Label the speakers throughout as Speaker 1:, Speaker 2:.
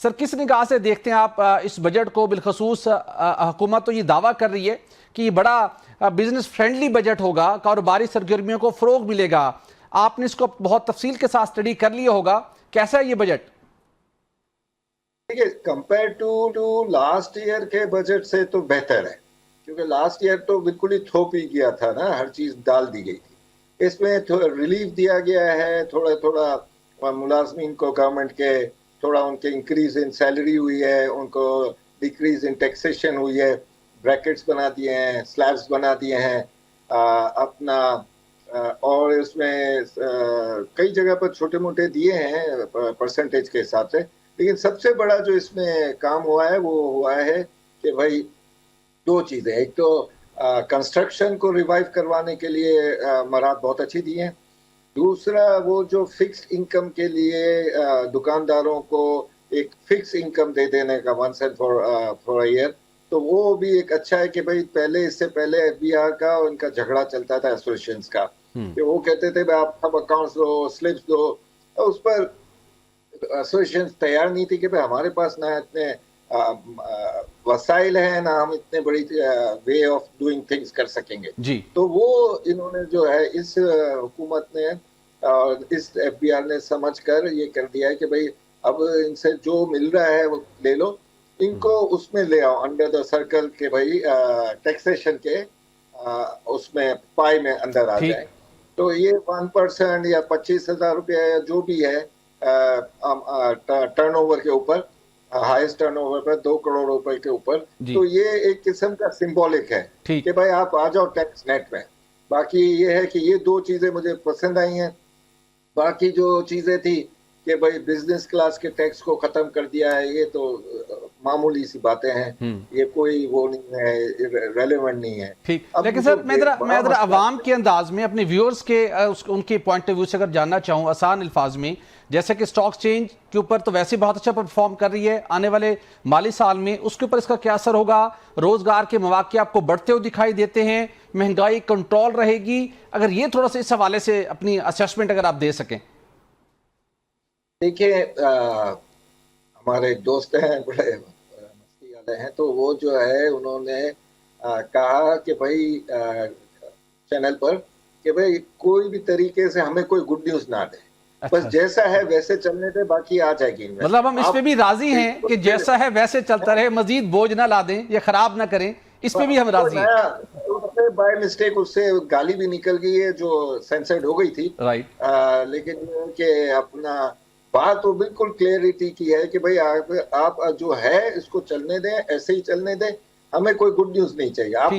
Speaker 1: Sir, किस निगाह से देखते हैं आप इस बजट को? बिलखसूस हुकूमत तो ये दावा कर रही है कि ये बड़ा बिजनेस फ्रेंडली बजट होगा, कारोबारी सरगर्मियों को फरोग मिलेगा। आपने इसको बहुत तफसील के साथ स्टडी कर लिया होगा, कैसा है ये बजट?
Speaker 2: देखिए, कंपेयर टू लास्ट ईयर के बजट से तो बेहतर है, क्योंकि लास्ट ईयर तो बिल्कुल ही थोप ही गया था ना, हर चीज डाल दी गई थी। इसमें रिलीफ दिया गया है, थोड़ा थोड़ा मुलाजमीन को गवर्नमेंट के, थोड़ा उनके इंक्रीज इन सैलरी हुई है, उनको डिक्रीज इन टैक्सेशन हुई है, ब्रैकेट्स बना दिए हैं, स्लैब्स बना दिए हैं अपना। और इसमें कई जगह पर छोटे मोटे दिए हैं परसेंटेज के हिसाब से। लेकिन सबसे बड़ा जो इसमें काम हुआ है वो हुआ है कि भाई दो चीजें, एक तो कंस्ट्रक्शन को रिवाइव करवाने के लिए मराहत बहुत अच्छी दी हैं। दूसरा, वो जो फिक्स्ड इनकम के लिए दुकानदारों को एक फिक्स इनकम दे देने का 1 सेंट फॉर ईयर, तो वो भी एक अच्छा है कि भाई पहले, इससे पहले एफबीआर का उनका झगड़ा चलता था एसोसिएशन का, कि वो कहते थे भाई आप सब अकाउंट्स दो, स्लिप्स दो, और उस पर एसोसिएशन तैयार नहीं थी कि भाई हमारे पास ना इतने वसाइल हैं, ना हम इतने बड़ी वे ऑफ डूइंग थिंग्स कर सकेंगे
Speaker 1: जी।
Speaker 2: तो वो इन्होंने जो है, इस हुकूमत ने और इस एफबीआर ने समझ कर ये कर दिया है कि भाई अब इनसे जो मिल रहा है वो ले लो, इनको उसमें ले आओ अंडर द सर्कल के, भाई टैक्सेशन के उसमें पाई में अंदर आ जाए। तो ये 1% या 25,000 रुपया या जो भी है टर्नओवर के ऊपर, हाईएस्ट टर्नओवर पर 2 करोड़ रुपए के ऊपर, तो ये एक किस्म का सिंबॉलिक है कि भाई आप आ जाओ टैक्स नेट में। बाकी ये है कि ये दो चीजें मुझे पसंद आई हैं। बाकी जो चीजें थी कि भाई बिजनेस क्लास के टैक्स को खत्म कर दिया है, ये तो मामूली सी बातें हैं, ये कोई वो नहीं है, रेलेवेंट नहीं है।
Speaker 1: ठीक, लेकिन सर मैं जरा अवाम के अंदाज में, अपने व्यूअर्स के उनके पॉइंट ऑफ व्यू से अगर जानना चाहूँ आसान अल्फाज में, जैसे कि स्टॉक एक्सचेंज के ऊपर तो वैसे बहुत अच्छा परफॉर्म कर रही है, आने वाले माली साल में उसके ऊपर इसका क्या असर होगा? रोजगार के मौके आपको बढ़ते हुए दिखाई देते हैं, महंगाई कंट्रोल रहेगी? अगर ये थोड़ा सा इस हवाले से अपनी असेसमेंट अगर आप दे सकें।
Speaker 2: देखिए, हमारे एक दोस्त हैं, बड़े मस्ती वाले हैं, तो वो जो है उन्होंने कहा कि भाई चैनल पर कि भाई कोई भी तरीके से हमें कोई गुड न्यूज ना दे, बस जैसा है वैसे चलने दे, बाकी आ जाएगी।
Speaker 1: मतलब हम इस पे भी राजी हैं कि जैसा है वैसे चलता रहे, मजीद बोझ ना ला दें या खराब ना करें, इस पे भी हम राजी हैं।
Speaker 2: बाय मिस्टेक उससे गाली भी निकल गई है जो सेंसर्ड हो गई थी,
Speaker 1: राइट।
Speaker 2: लेकिन कि अपना बात तो बिल्कुल क्लियरिटी की है कि भाई आप जो है इसको चलने दें, ऐसे ही चलने दें, हमें कोई गुड न्यूज नहीं चाहिए, आप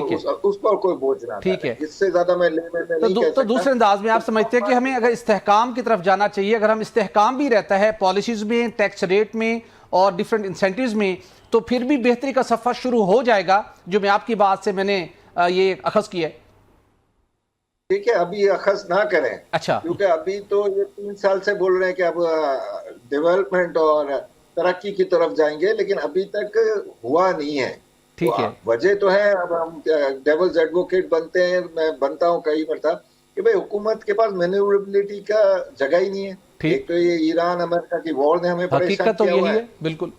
Speaker 2: उस पर कोई बोझ ना।
Speaker 1: ठीक है,
Speaker 2: इससे ज्यादा मैं नहीं कह सकता।
Speaker 1: तो दूसरे अंदाज में आप समझते हैं कि हमें अगर इस्तेहकाम की तरफ जाना चाहिए, अगर हम इस्तेहकाम भी रहता है पॉलिसीज में, टैक्स रेट में और डिफरेंट इंसेंटिव्स में, तो फिर भी बेहतरी का सफर शुरू हो जाएगा, जो मैं आपकी बात से मैंने ये अखज़ किया है।
Speaker 2: देखिए, अभी अखज़ ना करें,
Speaker 1: अच्छा,
Speaker 2: क्योंकि अभी तो ये 3 साल से बोल रहे हैं कि अब डेवलपमेंट और तरक्की की तरफ जाएंगे, लेकिन अभी तक हुआ नहीं है।
Speaker 1: ठीक है,
Speaker 2: वजह तो है, अब हम डेविल्स एडवोकेट बनते हैं, मैं बनता हूँ कई मरता, कि भाई हुकूमत के पास मैन्यूवरेबिलिटी का जगह ही नहीं है। एक तो ये ईरान अमेरिका की वॉर ने हमें परेशान किया हुआ है,
Speaker 1: बिल्कुल।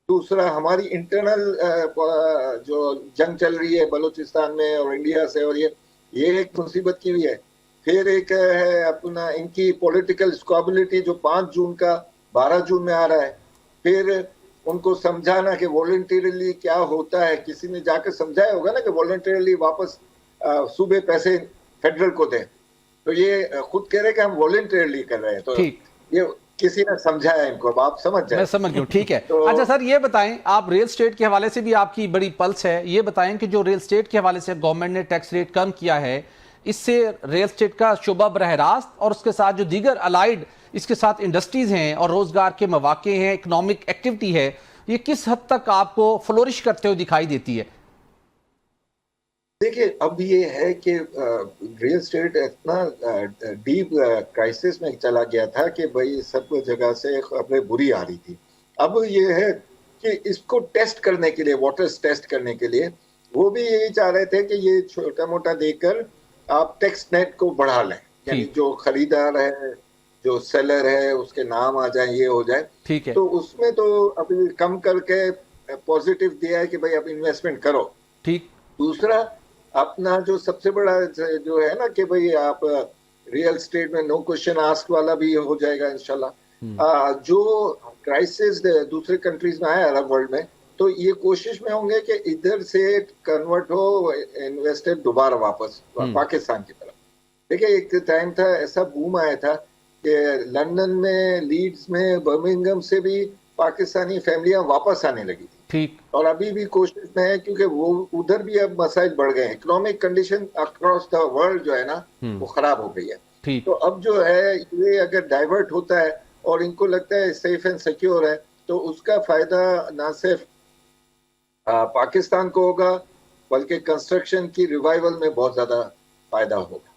Speaker 2: दूसरा हमारी इंटरनल जो जंग चल रही है बलूचिस्तान में और इंडिया से, और ये एक मुसीबत की भी है। फिर एक है अपना इनकी पॉलिटिकल स्टेबिलिटी जो 5 जून का 12 जून में आ रहा है। फिर उनको समझाना कि वॉलंटरीली क्या होता है, किसी ने जाकर समझाया होगा ना कि वॉलंटरीली वापस सूबे पैसे फेडरल को दें, तो ये खुद कह रहे कि हम वॉलंटरीली कर रहे हैं, तो ये किसी ने समझाया इनको, अब आप समझ जाए।
Speaker 1: मैं समझ गया, ठीक है। तो अच्छा सर, ये बताएं, आप रियल स्टेट के हवाले से भी आपकी बड़ी पल्स है, ये बताएं कि जो रियल स्टेट के हवाले से गवर्नमेंट ने टैक्स रेट कम किया है, इससे रियल स्टेट का शुबा बरह रास्त और उसके साथ जो दीगर अलाइड इसके साथ इंडस्ट्रीज हैं और रोजगार के मौके हैं, इकोनॉमिक एक्टिविटी है, ये किस हद तक आपको फ्लोरिश करते हुए दिखाई देती है?
Speaker 2: देखिए, अब ये है कि रियल स्टेट इतना डीप क्राइसिस में चला गया था कि भाई सब जगह से खबरें बुरी आ रही थी। अब ये है कि इसको टेस्ट करने के लिए, वाटर्स टेस्ट करने के लिए, वो भी यही चाह रहे थे कि ये छोटा मोटा देकर आप टैक्स नेट को बढ़ा लें, यानी जो खरीदार है जो सेलर है उसके नाम आ जाए, ये हो जाए।
Speaker 1: ठीक है।
Speaker 2: तो उसमें तो अभी कम करके पॉजिटिव दिया है कि भाई आप इन्वेस्टमेंट करो।
Speaker 1: ठीक।
Speaker 2: दूसरा, अपना जो सबसे बड़ा जो है ना कि भाई आप रियल स्टेट में नो क्वेश्चन आस्क वाला भी हो जाएगा इंशाल्लाह। जो क्राइसिस दूसरे कंट्रीज में आया अरब वर्ल्ड में, तो ये कोशिश में होंगे कि इधर से कन्वर्ट हो इन्वेस्टर दोबारा वापस पाकिस्तान की तरफ। देखिए एक टाइम था, ऐसा बूम आया था कि लंदन में, लीड्स में, बर्मिंघम से भी पाकिस्तानी फैमिलियां वापस आने लगी थी।
Speaker 1: ठीक।
Speaker 2: और अभी भी कोशिश में है, क्योंकि वो उधर भी अब मसाइल बढ़ गए हैं। Economic condition across the world जो है ना, वो खराब हो गई है।
Speaker 1: ठीक।
Speaker 2: तो अब जो है ये अगर डाइवर्ट होता है और इनको लगता है सेफ एंड सिक्योर है, तो उसका फायदा ना सिर्फ पाकिस्तान को होगा, बल्कि कंस्ट्रक्शन की रिवाइवल में बहुत ज्यादा फायदा होगा।